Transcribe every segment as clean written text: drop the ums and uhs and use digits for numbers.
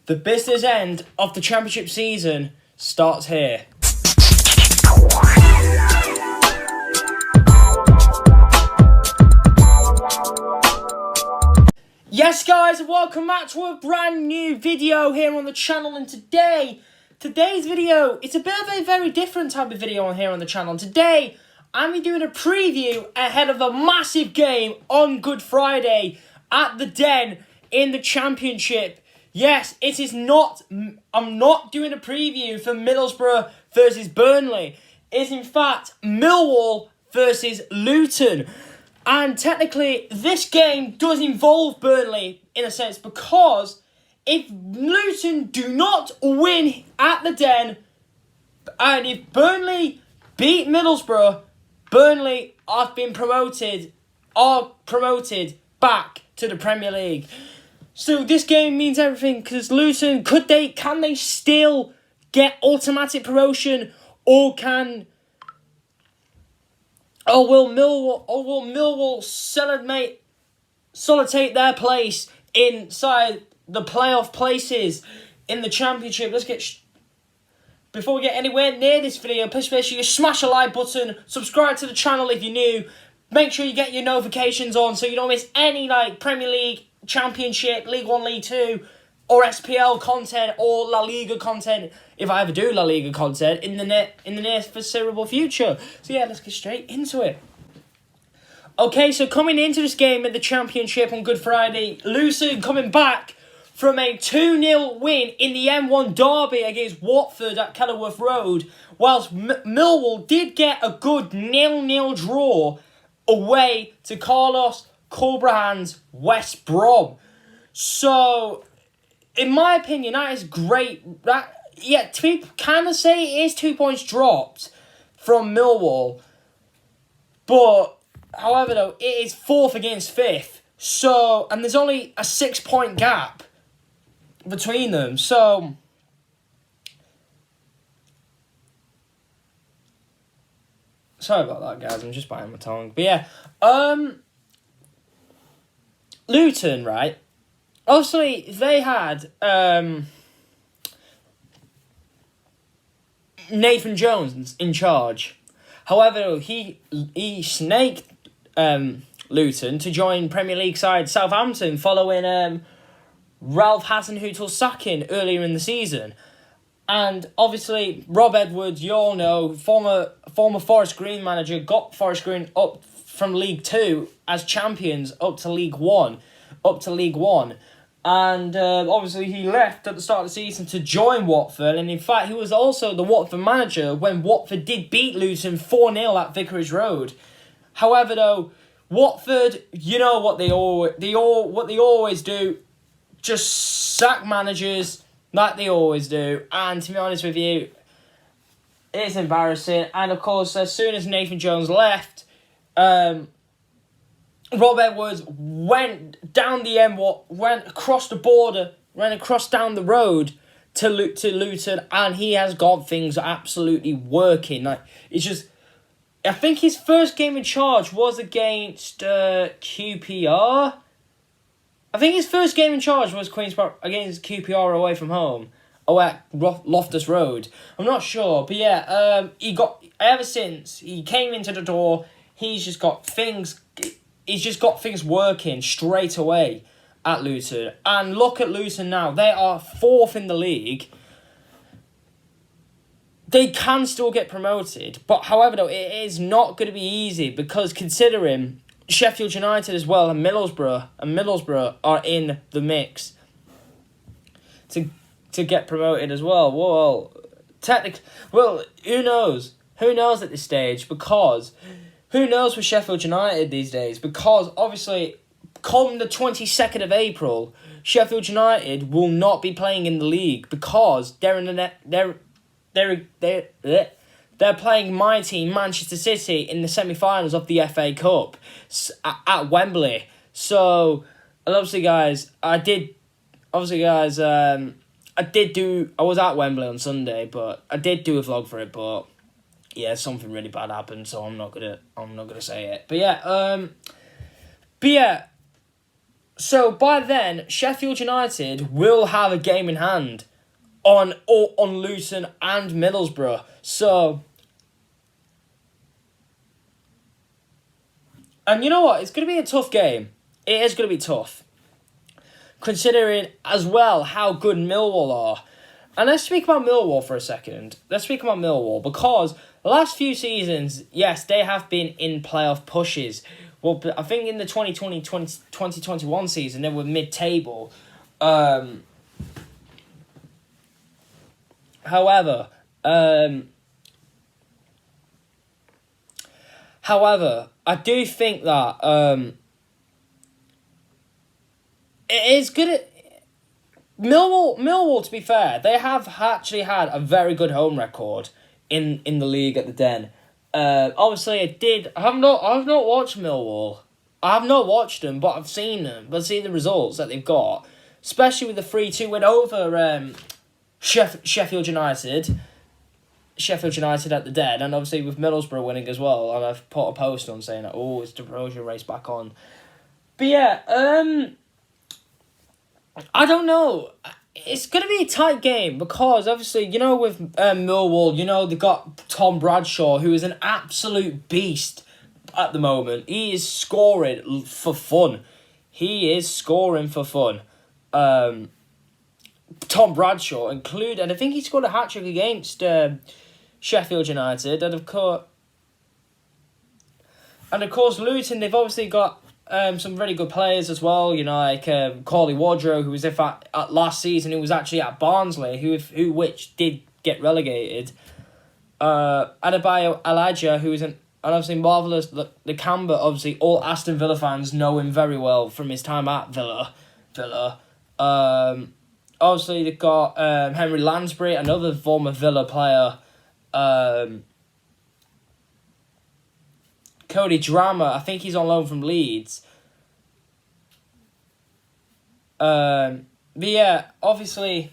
The business end of the Championship season starts here. Yes guys, welcome back to a brand new video here on the channel, and today's video, it's a bit of a very different type of video on here on the channel. Today, I'm doing a preview ahead of a massive game on Good Friday at the Den in the Championship. Yes, it is not, I'm not doing a preview for Middlesbrough versus Burnley. It's in fact Millwall versus Luton. And technically, this game does involve Burnley in a sense, because if Luton do not win at the Den, and if Burnley beat Middlesbrough, Burnley are promoted back to the Premier League. So this game means everything, because Luton, can they still get automatic promotion, or will Millwall solidate their place inside the playoff places in the Championship? Before we get anywhere near this video, please make sure you smash the like button, subscribe to the channel if you're new, make sure you get your notifications on so you don't miss any Premier League, Championship, League 1, League 2, or SPL content, or La Liga content, if I ever do La Liga content, in the near foreseeable future. So yeah, let's get straight into it. Okay, so coming into this game at the Championship on Good Friday, Luton coming back from a 2-0 win in the M1 derby against Watford at Kenilworth Road, whilst Millwall did get a good 0-0 draw away to Carlos Corberhan's West Brom. So, in my opinion, that is great. To kind of say it is 2 points dropped from Millwall. But, however, though, it is 4th against 5th. So, and there's only a 6-point gap between them. So, sorry about that, guys. I'm just biting my tongue. But yeah, Luton, right? Obviously, they had Nathan Jones in charge. However, he snaked Luton to join Premier League side Southampton following Ralph Hasenhüttl's sacking earlier in the season. And obviously, Rob Edwards, you all know, former Forest Green manager, got Forest Green up from League 2 as champions up to League 1. And obviously he left at the start of the season to join Watford. And in fact, he was also the Watford manager when Watford did beat Luton 4-0 at Vicarage Road. However, though, Watford, you know what they always do, just sack managers like they always do. And to be honest with you, it's embarrassing. And of course, as soon as Nathan Jones left, Rob Edwards went down the went across the border, ran across down the road to Luton, and he has got things absolutely working. It's just, I think his first game in charge was against QPR. I think his first game in charge was Queen's Park against QPR away from home. At Loftus Road. I'm not sure, but yeah, ever since he came into the door, he's just got things working straight away at Luton. And look at Luton now. They are 4th in the league. They can still get promoted. But however, though, it is not going to be easy, because considering Sheffield United as well and Middlesbrough are in the mix to get promoted as well. Who knows? Who knows at this stage? Because who knows with Sheffield United these days? Because obviously, come the 22nd of April, Sheffield United will not be playing in the league, because they're playing my team, Manchester City, in the semi-finals of the FA Cup at Wembley. So, obviously, guys, I was at Wembley on Sunday, but I did do a vlog for it, but yeah, something really bad happened, so I'm not gonna say it. But yeah, So by then, Sheffield United will have a game in hand on Luton and Middlesbrough. So, and you know what? It's going to be a tough game. It is going to be tough, considering as well how good Millwall are. And let's speak about Millwall for a second. Let's speak about Millwall because the last few seasons, yes, they have been in playoff pushes. Well, I think in the 2020-2021 season, they were mid-table. However, I do think that it is good at Millwall, to be fair, they have actually had a very good home record in the league at the Den. Obviously, I have not watched Millwall. I have not watched them, but I've seen them. But seen the results that they've got, especially with the 3-2 win over Sheffield United. Sheffield United at the Den, and obviously with Middlesbrough winning as well. And I've put a post on saying that, it's the promotion race back on. But yeah, I don't know. It's going to be a tight game because, obviously, with Millwall, they got Tom Bradshaw, who is an absolute beast at the moment. He is scoring for fun. Tom Bradshaw included, and I think he scored a hat-trick against Sheffield United. And of course, Luton, they've obviously got some really good players as well, like Cauley Wardrow, who was at last season, who was actually at Barnsley, which did get relegated. Adebayo Elijah, who is an obviously marvellous. The Camber, obviously, all Aston Villa fans know him very well from his time at Villa. Obviously, they've got Henry Lansbury, another former Villa player. Cody Drama, I think he's on loan from Leeds. But yeah, obviously,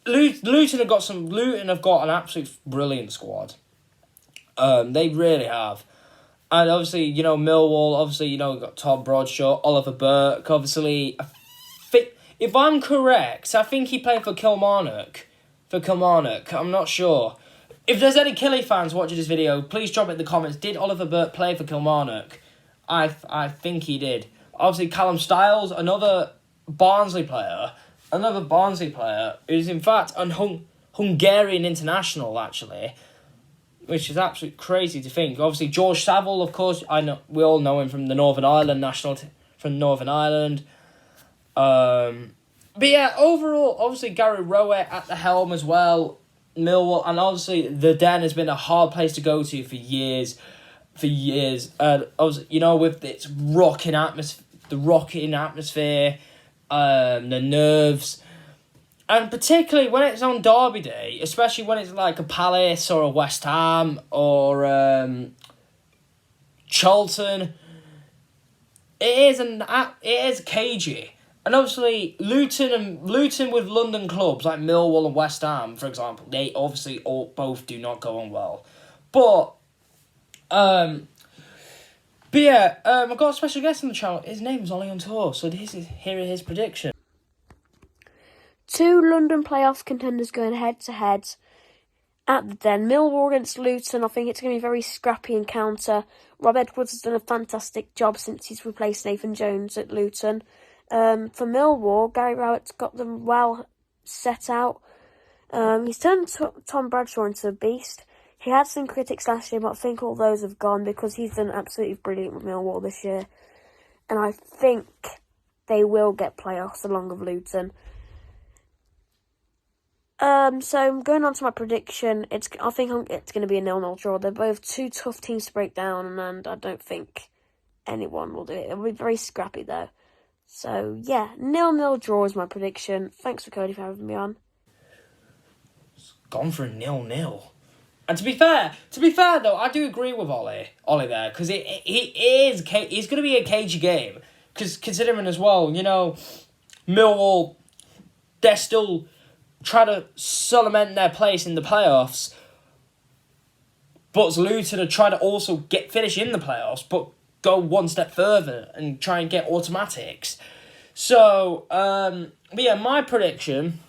Luton have got an absolute brilliant squad. They really have. And obviously, Millwall, obviously, we've got Tom Bradshaw, Oliver Burke, obviously. If I'm correct, I think he played for Kilmarnock. I'm not sure. If there's any Killy fans watching this video, please drop it in the comments. Did Oliver Burke play for Kilmarnock? I think he did. Obviously, Callum Styles, another Barnsley player, who's in fact a Hungarian international, actually, which is absolutely crazy to think. Obviously, George Saville, of course, we all know him from the Northern Ireland from Northern Ireland. But yeah, overall, obviously Gary Rowett at the helm as well. Millwall, and obviously the Den has been a hard place to go to for years. Obviously, with its rocking atmosphere, the nerves, and particularly when it's on Derby Day, especially when it's like a Palace or a West Ham or Charlton, it is cagey. And obviously, Luton with London clubs like Millwall and West Ham, for example, they obviously both do not go on well. But yeah, I've got a special guest on the channel. His name's Ollie on Tour, so here are his prediction. 2 London playoff contenders going head-to-head at the Den. Millwall against Luton. I think it's going to be a very scrappy encounter. Rob Edwards has done a fantastic job since he's replaced Nathan Jones at Luton. For Millwall, Gary Rowett's got them well set out. He's turned Tom Bradshaw into a beast. He had some critics last year, but I think all those have gone because he's done absolutely brilliant with Millwall this year. And I think they will get playoffs along with Luton. So going on to my prediction, I think it's going to be a 0-0 draw. They're both 2 tough teams to break down, and I don't think anyone will do it. It'll be very scrappy though. So yeah, 0-0 draw is my prediction. Thanks for Cody for having me on. It's gone for a 0-0. And to be fair though, I do agree with Ollie there, because it's going to be a cagey game. Because considering as well, Millwall, they're still trying to cement their place in the playoffs, but Luton are trying to also finish in the playoffs, but go one step further and try and get automatics. So, but yeah, my prediction.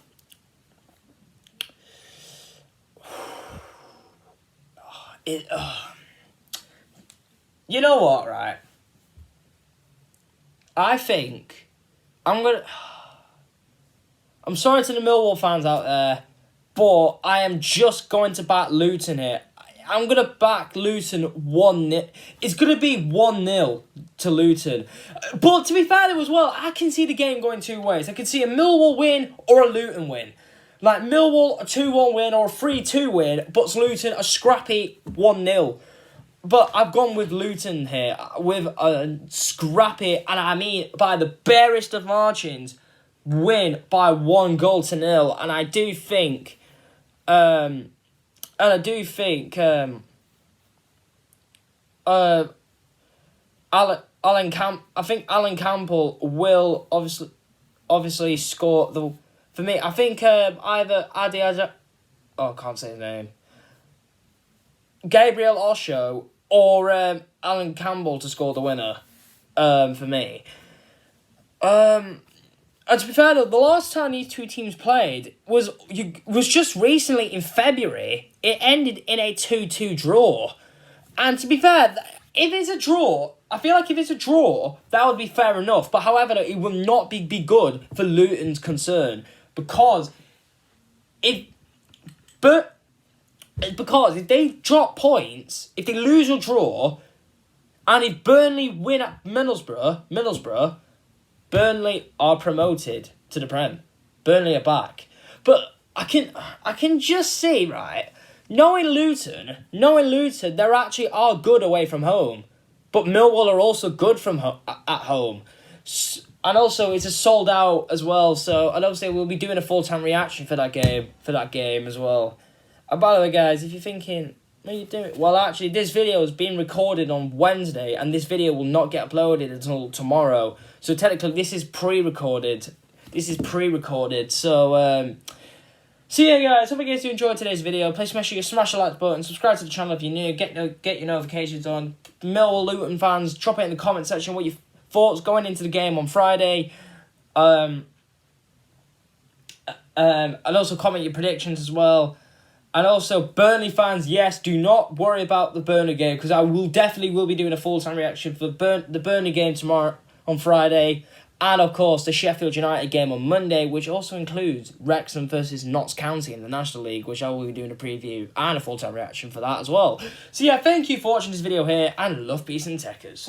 You know what, right? I think I'm sorry to the Millwall fans out there, but I am just going to back Luton here. I'm going to back Luton 1-0. It's going to be 1-0 to Luton. But to be fair though as well, I can see the game going two ways. I can see a Millwall win or a Luton win. Like Millwall a 2-1 win or a 3-2 win, but Luton a scrappy 1-0. But I've gone with Luton here, with a scrappy, and I mean by the barest of margins, win by 1-0. And I do think, Alan Campbell will obviously score the. For me, I think either I can't say his name. Gabriel Osho or Alan Campbell to score the winner. For me. And to be fair though, the last time these two teams played was just recently in February. It ended in a 2-2 draw. And to be fair, if it's a draw, I feel like if it's a draw, that would be fair enough. But however, it will not be good for Luton's concern. Because if they drop points, if they lose or draw, and if Burnley win at Middlesbrough, Burnley are promoted to the Prem. Burnley are back. But I can just see, right, knowing Luton, they actually are good away from home. But Millwall are also good at home. And also, it's a sold out as well. So, and obviously, we'll be doing a full-time reaction for that game as well. And by the way, guys, if you're thinking, what are you doing? Well, actually, this video is being recorded on Wednesday, and this video will not get uploaded until tomorrow. So, technically, this is pre-recorded. So, yeah, guys, hope you guys do enjoy today's video. Please make sure you smash the like button, subscribe to the channel if you're new, get your notifications on. Millwall Luton fans, drop it in the comment section what you thoughts going into the game on Friday. And also comment your predictions as well. And also, Burnley fans, yes, do not worry about the Burnley game, because I will definitely be doing a full-time reaction for the Burnley game tomorrow on Friday. And, of course, the Sheffield United game on Monday, which also includes Wrexham versus Notts County in the National League, which I will be doing a preview and a full-time reaction for that as well. So, yeah, thank you for watching this video here, and love, peace, and techers.